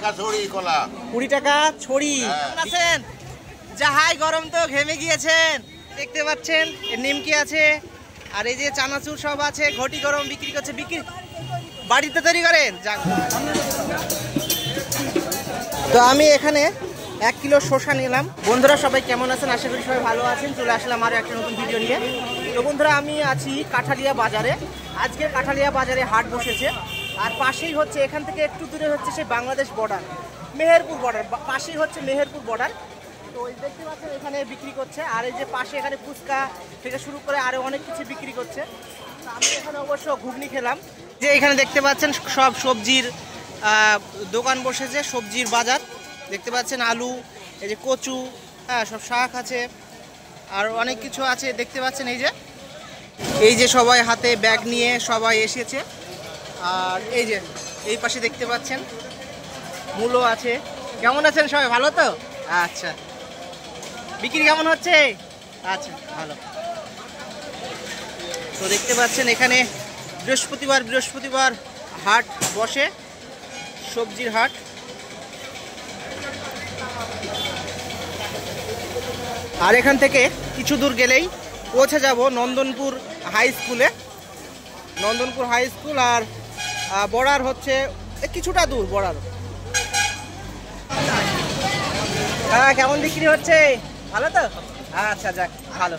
টাকা ছড়ি কলা। 20 টাকা ছড়ি। আছেন যাহাই গরম তো ঘেমে গিয়েছেন, দেখতে পাচ্ছেন নিমকি আছে আর এই যে চানাচুর সব আছে। ঘটি গরম বিক্রি করছে, বিক্রি বাড়িতে তৈরি করেন। তো আমি এখানে 1 কিলো শসা নিলাম। বন্ধুরা সবাই কেমন আছেন? আশা করি সবাই ভালো আছেন। চলে আসলাম আরও একটা নতুন ভিডিও নিয়ে। তো বন্ধুরা আমি আছি কাঠালিয়া বাজারে। আজকে কাঠালিয়া বাজারে হাট বসেছে আর পাশেই হচ্ছে, এখান থেকে একটু দূরে হচ্ছে সেই বাংলাদেশ বর্ডার, মেহেরপুর বর্ডার, পাশেই হচ্ছে মেহেরপুর বর্ডার। তো ওই দেখতে পাচ্ছেন এখানে বিক্রি করছে আর এই যে পাশে এখানে ফুচকা থেকে শুরু করে আরও অনেক কিছু বিক্রি করছে। আমি এখানে অবশ্য ঘুগনি খেলাম। যে এখানে দেখতে পাচ্ছেন সব সবজির দোকান বসেছে, সবজির বাজার দেখতে পাচ্ছেন। আলু, এই যে কচু, হ্যাঁ সব শাক আছে আর অনেক কিছু আছে দেখতে পাচ্ছেন। এই যে সবাই হাতে ব্যাগ নিয়ে সবাই এসেছে। আর এই যে এই পাশে দেখতে পাচ্ছেন মূলো আছে। কেমন আছেন সবাই? ভালো তো? আচ্ছা, বিক্রি কেমন হচ্ছে? আচ্ছা ভালো। তো দেখতে পাচ্ছেন এখানে বৃহস্পতিবার হাট বসে, সবজির হাট। আর এখান থেকে কিছু দূর গেলেই পৌঁছে যাব নন্দনপুর হাই স্কুলে। নন্দনপুর হাই স্কুল আর বর্ডার হচ্ছে কিছুটা দূর বর্ডার। হ্যাঁ কেমন বিক্রি হচ্ছে? ভালো তো? আচ্ছা যাক ভালো।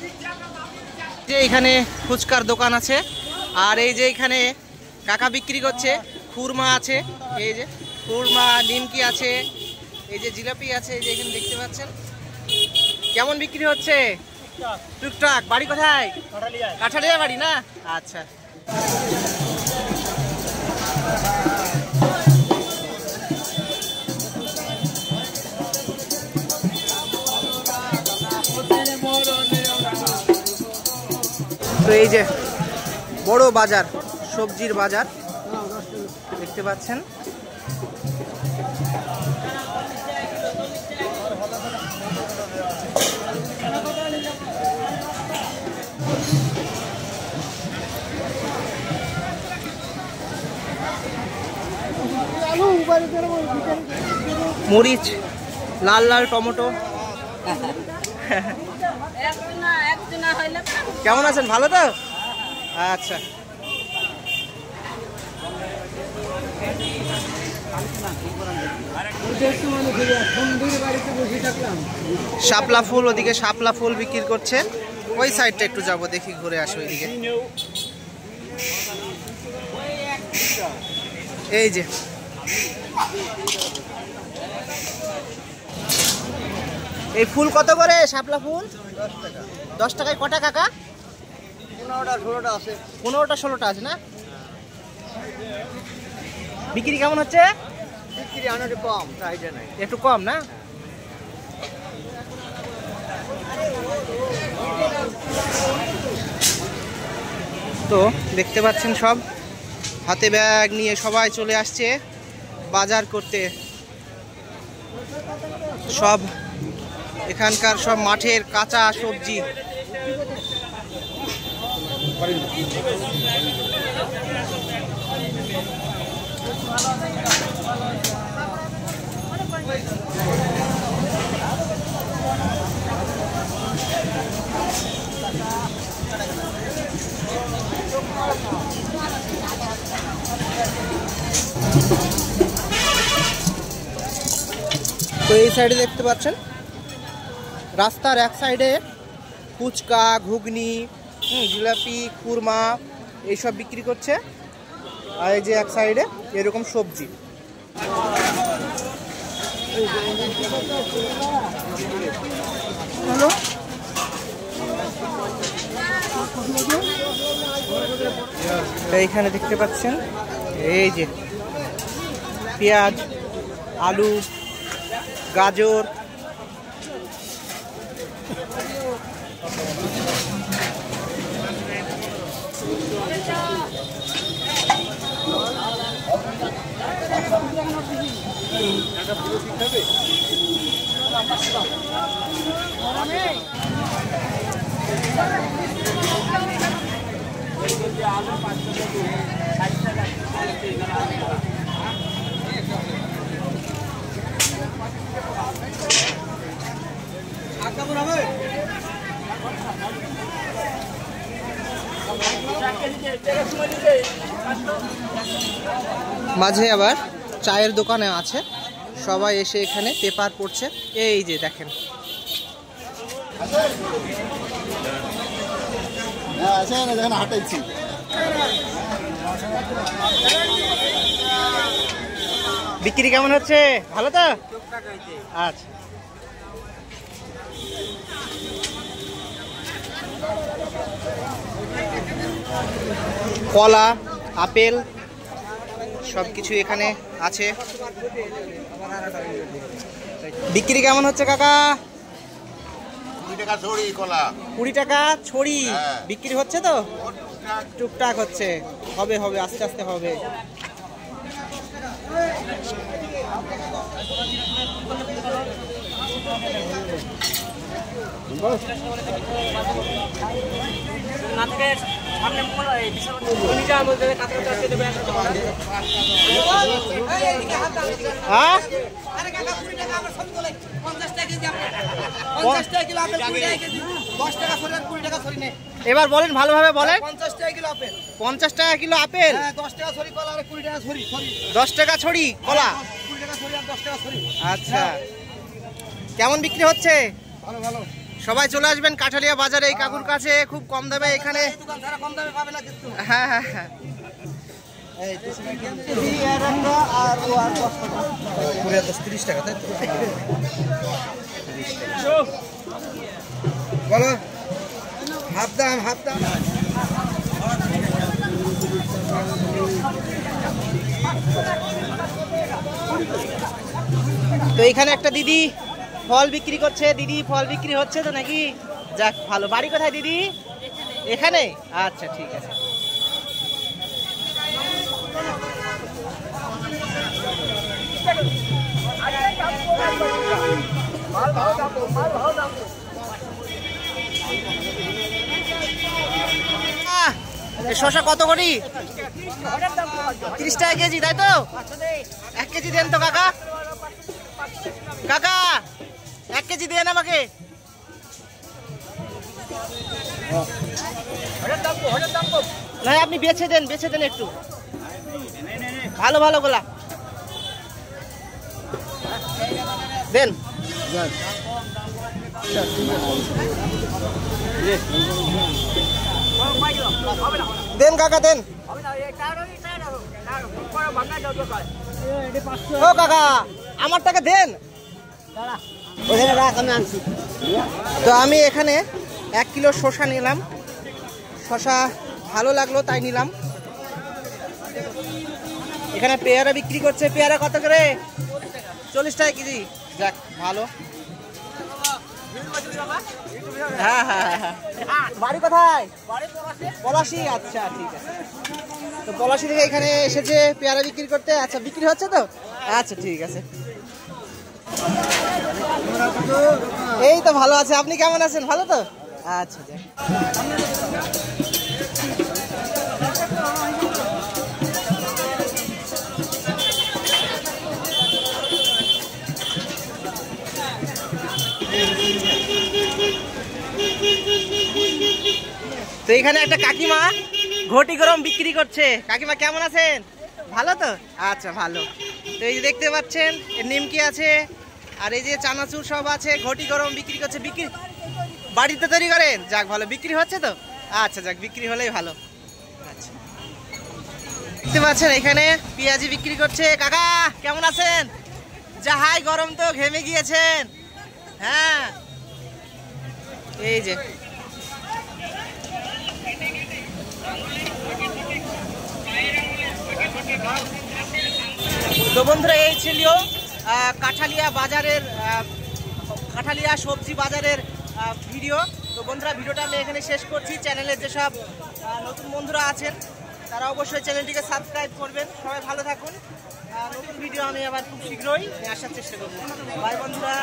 যে এখানে ফুচকার দোকান আছে আর এই যে এখানে কাকা বিক্রি করছে। খুরমা আছে, এই যে খুরমা, নিমকি আছে, এই যে জিলাপি আছে, এই যে এখানে দেখতে পাচ্ছেন। কেমন বিক্রি হচ্ছে? টুকটাক। বাড়ি কোথায়? কাঠালিয়া বাড়ি না? আচ্ছা। তো এই যে বড় বাজার, সবজির বাজার দেখতে পাচ্ছেন। মরিচ, লাল লাল টমেটো। কেমন আছেন? ভালো তো? আচ্ছা। শাপলা ফুল, ওদিকে শাপলা ফুল বিক্রি করছে। ওই সাইডটা একটু যাব, দেখি ঘুরে আসো ওইদিকে। এই যে এই ফুল কত করে? শাপলা ফুল 10 টাকায় কটা কাকা? 15টা 16টা আছে। 15টা 16টা আছে না? বিক্রি কেমন হচ্ছে? বিক্রি একটু কম, চাহিদা নাই, একটু কম না? তো দেখতে পাচ্ছেন সব হাতে ব্যাগ নিয়ে সবাই চলে আসছে বাজার করতে। সব এখানকার সব মাঠের কাঁচা সবজি। তো এই সাইডে দেখতে পাচ্ছেন রাস্তার এক সাইডে ফুচকা, ঘুগনি, জিলাপি, খুরমা এইসব বিক্রি করছে। আর এই যে এক সাইডে এরকম সবজি। হ্যালো, এইখানে দেখতে পাচ্ছেন এই যে পেঁয়াজ, আলু, গাজর, মাঝে আবার চায়ের দোকানে আছে, সবাই এসে এখানে পেপার পড়ছে। এই যে দেখেন, বিক্রি কেমন হচ্ছে? ভালো তো? আচ্ছা, কলা, আপেল সবকিছু এখানে আছে। বিক্রি কেমন হচ্ছে কাকা? 20 টাকা ছড়ি কলা। 20 টাকা ছড়ি বিক্রি হচ্ছে তো? টুকটাক হচ্ছে, হবে হবে, আস্তে আস্তে হবে। এবার বলেন ভালোভাবে বলেন। 50 টাকা কিলো আপেল। 50 টাকা কিলো আপেল। 10 টাকা ছড়ি কলা আর 20 টাকা ছড়ি। 10 টাকা ছড়ি কলা। 20 টাকা ছড়ি আর 10 টাকা ছড়ি। আচ্ছা, কেমন বিক্রি হচ্ছে? ভালো ভালো। সবাই চলে আসবেন কাঠালিয়া বাজারে, এই কাকুর কাছে খুব কম দামে এখানে। দোকান ছাড়া কম দামে পাবে না কিন্তু। হ্যাঁ হ্যাঁ হ্যাঁ, এই তো আর একটা আর ও আর 10 টাকা। 30 টাকা তাই তো? বলো হাফ দাম হাফ দাম। তো এখানে একটা দিদি ফল বিক্রি করছে। দিদি ফল বিক্রি হচ্ছে তো নাকি? যাক ভালো। বাড়ি কোথায় দিদি? এখানে? আচ্ছা ঠিক আছে। শশা কত করি? 30 টাকা কেজি, তাই তো? 1 কেজি দেন তো কাকা। কাকা 1 কেজি দেন আমাকে। না আপনি বেছে দেন, বেছে দেন একটু ভালো ভালো গোলা দেন। দেন কাকা দেন। ও কাকা আমার টাকা দেন। তো আমি এখানে 1 কিলো শসা নিলাম। শসা ভালো লাগলো তাই নিলাম। এখানে পেয়ারা বিক্রি করছে। পেয়ারা কত করে? 40 টাকা কেজি। যাক ভালো। হ্যাঁ হ্যাঁ হ্যাঁ। বাড়ি কোথায়? পলাশি। আচ্ছা ঠিক আছে। তো পলাশি থেকে এখানে এসেছে পেয়ারা বিক্রি করতে। আচ্ছা বিক্রি হচ্ছে তো? আচ্ছা ঠিক আছে। এই তো ভালো আছে। আপনি কেমন আছেন? ভালো তো? আচ্ছা যাক। তো এখানে একটা কাকিমা ঘটি গরম বিক্রি করছে। কাকিমা কেমন আছেন? ভালো তো? আচ্ছা ভালো। তো এই যে দেখতে পাচ্ছেন নিমকি আছে, আর এই যে চানাচুর সব আছে। ঘটি গরম বিক্রি করছে। বিক্রি বাড়িতে তৈরি করেন? যাক ভালো। বিক্রি হচ্ছে তো? আচ্ছা যাক, বিক্রি হলেই ভালো। আচ্ছা দেখতে পাচ্ছেন এখানে পেঁয়াজি বিক্রি করছে। কাকা কেমন আছেন? যাহাই গরম তো, ঘেমে গিয়েছেন। হ্যাঁ এই যে তো বন্ধুরা এই ছিল কাঠালিয়া বাজারের কাঠালিয়া সবজি বাজারের ভিডিও। তো বন্ধুরা ভিডিওটা আমি এখানে শেষ করছি। চ্যানেলে যেসব নতুন বন্ধুরা আছেন তারা অবশ্যই চ্যানেলটিকে সাবস্ক্রাইব করবেন। সবাই ভালো থাকুন। নতুন ভিডিও আমি আবার খুব শীঘ্রই আসার চেষ্টা করব। বাই বন্ধুরা।